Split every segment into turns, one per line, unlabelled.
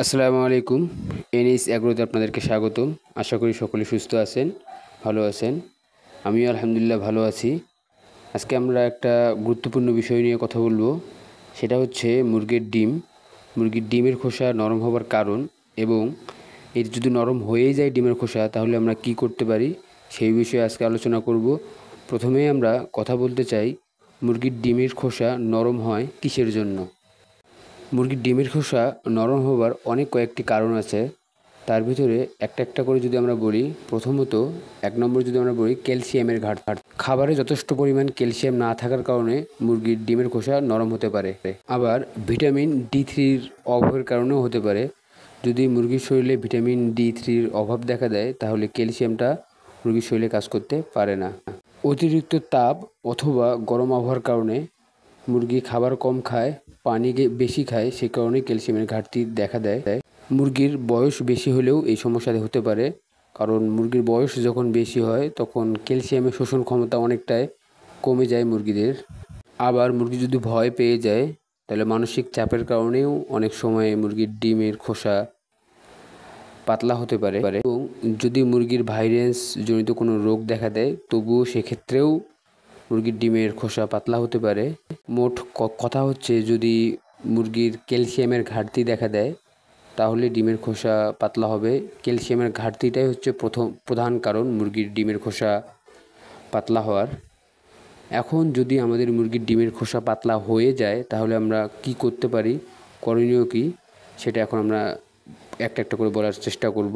আসসালামু আলাইকুম। এনএস এগ্রোতে আপনাদেরকে স্বাগতম। আশা করি সকলে সুস্থ আছেন, ভালো আছেন। আমিও আলহামদুলিল্লাহ ভালো আছি। আজকে আমরা একটা গুরুত্বপূর্ণ বিষয় নিয়ে কথা বলবো। সেটা হচ্ছে মুরগির ডিম। মুরগির ডিমের খোসা নরম হবার কারণ এবং এর যদি নরম হয়েই যায় ডিমের খোসা, তাহলে আমরা কি করতে পারি সেই বিষয়ে আজকে আলোচনা করব। প্রথমেই আমরা কথা বলতে চাই, মুরগির ডিমের খোসা নরম হয় কিসের জন্য? মুরগির ডিমের খোসা নরম হবার অনেক কয়েকটি কারণ আছে। তার ভিতরে একটা একটা করে যদি আমরা বলি, প্রথমত ১ নম্বর যদি আমরা বলি ক্যালসিয়ামের ঘাটতি। খাবারে যথেষ্ট পরিমাণ ক্যালসিয়াম না থাকার কারণে মুরগির ডিমের খোসা নরম হতে পারে। আবার ভিটামিন ডি3-র অভাবের কারণেও হতে পারে। যদি মুরগির শরীরে ভিটামিন ডি3-র অভাব দেখা দেয়, তাহলে ক্যালসিয়ামটা মুরগির শরীরে কাজ করতে পারে না। অতিরিক্ত তাপ অথবা গরম আবহাওয়ার কারণে মুরগি খাবার কম খায়, পানি বেশি খায়, সে কারণে ক্যালসিয়ামের ঘাটতি দেখা দেয়। মুরগির বয়স বেশি হলেও এই সমস্যা হতে পারে, কারণ মুরগির বয়স যখন বেশি হয় তখন ক্যালসিয়ামের শোষণ ক্ষমতা অনেকটাই কমে যায় মুরগিদের। আবার মুরগি যদি ভয় পেয়ে যায়, তাহলে মানসিক চাপের কারণেও অনেক সময় মুরগির ডিমের খোসা পাতলা হতে পারে। এবং যদি মুরগির ভাইরাস জনিত কোনো রোগ দেখা দেয়, তবুও সেক্ষেত্রেও মুরগির ডিমের খোসা পাতলা হতে পারে। মোট কথা হচ্ছে, যদি মুরগির ক্যালসিয়ামের ঘাটতি দেখা দেয়, তাহলে ডিমের খোসা পাতলা হবে। ক্যালসিয়ামের ঘাটতিটাই হচ্ছে প্রধান কারণ মুরগির ডিমের খোসা পাতলা হওয়ার। এখন যদি আমাদের মুরগির ডিমের খোসা পাতলা হয়ে যায়, তাহলে আমরা কি করতে পারি, করণীয় কি, সেটা এখন আমরা একটা একটা করে বলার চেষ্টা করব।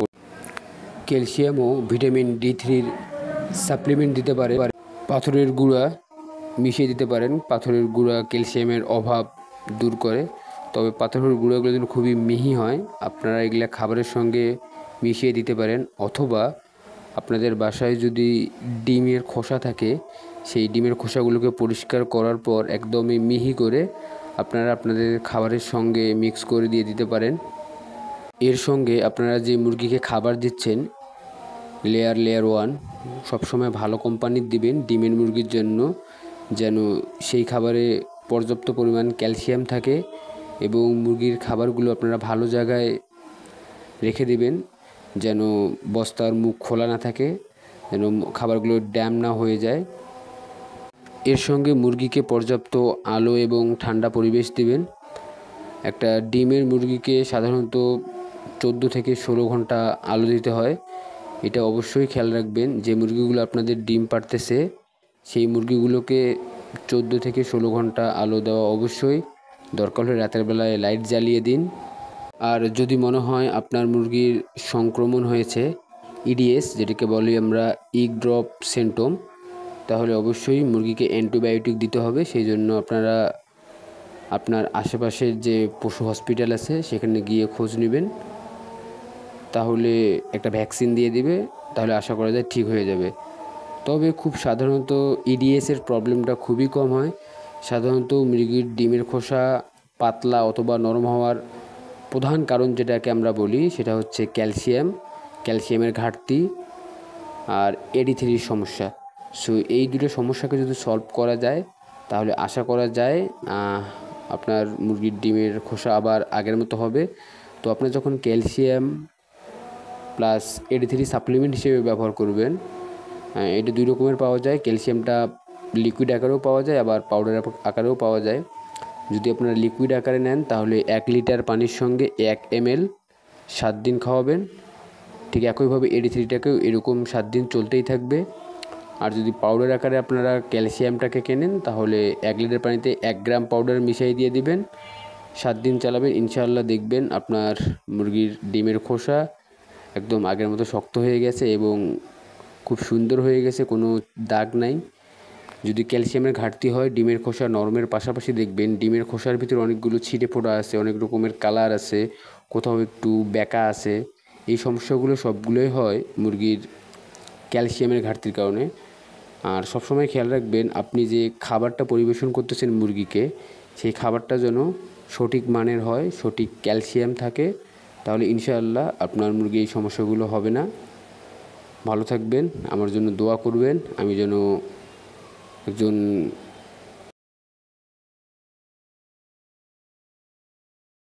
ক্যালসিয়াম ও ভিটামিন ডি3-র সাপ্লিমেন্ট দিতে পারে। পাথরের গুঁড়া মিশিয়ে দিতে পারেন। পাথরের গুঁড়া ক্যালসিয়ামের অভাব দূর করে। তবে পাথরের গুঁড়াগুলো যেন খুবই মিহি হয়, আপনারা এগুলা খাবারের সঙ্গে মিশিয়ে দিতে পারেন। অথবা আপনাদের বাসায় যদি ডিমের খোসা থাকে, সেই ডিমের খোসাগুলোকে পরিষ্কার করার পর একদমই মিহি করে আপনারা আপনাদের খাবারের সঙ্গে মিক্স করে দিয়ে দিতে পারেন। এর সঙ্গে আপনারা যে মুরগিকে খাবার দিচ্ছেন, লেয়ার 1 সবসময় ভালো কোম্পানির দিবেন ডিমের মুরগির জন্য, যেন সেই খাবারে পর্যাপ্ত পরিমাণ ক্যালসিয়াম থাকে। এবং মুরগির খাবারগুলো আপনারা ভালো জায়গায় রেখে দিবেন, যেন বস্তার মুখ খোলা না থাকে, যেন খাবারগুলো ড্যাম না হয়ে যায়। এর সঙ্গে মুরগিকে পর্যাপ্ত আলো এবং ঠান্ডা পরিবেশ দিবেন। একটা ডিমের মুরগিকে সাধারণত 14 থেকে 16 ঘন্টা আলো দিতে হয়। এটা অবশ্যই খেয়াল রাখবেন, যে মুরগিগুলো আপনাদের ডিম পাড়তেছে, সেই মুরগিগুলোকে 14 থেকে 16 ঘন্টা আলো দেওয়া অবশ্যই দরকার হলে রাতের বেলায় লাইট জ্বালিয়ে দিন। আর যদি মনে হয় আপনার মুরগির সংক্রমণ হয়েছে, ইডিএস যেটাকে বলি আমরা, ইগ ড্রপ সিনড্রোম, তাহলে অবশ্যই মুরগিকে অ্যান্টিবায়োটিক দিতে হবে। সেই জন্য আপনারা আপনার আশেপাশের যে পশু হসপিটাল আছে সেখানে গিয়ে খোঁজ নেবেন, তাহলে একটা ভ্যাকসিন দিয়ে দিবে, তাহলে আশা করা যায় ঠিক হয়ে যাবে। তবে খুব সাধারণত ইডিএসের প্রবলেমটা খুবই কম হয়। সাধারণত মুরগির ডিমের খোসা পাতলা অথবা নরম হওয়ার প্রধান কারণ যেটাকে আমরা বলি, সেটা হচ্ছে ক্যালসিয়ামের ঘাটতি আর ডি3-র সমস্যা। সো এই দুটো সমস্যাকে যদি সলভ করা যায়, তাহলে আশা করা যায় আপনার মুরগির ডিমের খোসা আবার আগের মতো হবে। তো আপনি যখন ক্যালসিয়াম প্লাস ডি3 সাপ্লিমেন্ট হিসেবে ব্যবহার করবেন, এটা 2 রকমের পাওয়া যায়। ক্যালসিয়ামটা লিকুইড আকারেও পাওয়া যায়, আবার পাউডার আকারেও পাওয়া যায়। যদি আপনারা লিকুইড আকারে নেন, তাহলে 1 লিটার পানির সঙ্গে 1 ml 7 দিন খাওয়াবেন। ঠিক একইভাবে ডি3টাকেও এরকম 7 দিন চলতেই থাকবে। আর যদি পাউডার আকারে আপনারা ক্যালসিয়ামটাকে কেনেন, তাহলে 1 লিটার পানিতে 1 গ্রাম পাউডার মিশিয়ে দিয়ে দিবেন, 7 দিন চালাবেন। ইনশাআল্লাহ দেখবেন আপনার মুরগির ডিমের খোসা একদম আগের মতো শক্ত হয়ে গেছে এবং খুব সুন্দর হয়ে গেছে, কোনো দাগ নাই। যদি ক্যালসিয়ামের ঘাটতি হয়, ডিমের খোসা নরমের পাশাপাশি দেখবেন ডিমের খোসার ভিতরে অনেকগুলো ছিটে ফোটা আছে, অনেক রকমের কালার আছে, কোথাও একটু বেঁকা আছে। এই সমস্যাগুলো সবগুলোই হয় মুরগির ক্যালসিয়ামের ঘাটতির কারণে। আর সবসময় খেয়াল রাখবেন, আপনি যে খাবারটা পরিবেশন করতেছেন মুরগিকে, সেই খাবারটা যেন সঠিক মানের হয়, সঠিক ক্যালসিয়াম থাকে, তাহলে ইনশাআল্লাহ আপনার মুরগি এই সমস্যাগুলো হবে না। ভালো থাকবেন, আমার জন্য দোয়া করবেন, আমি যেন একজন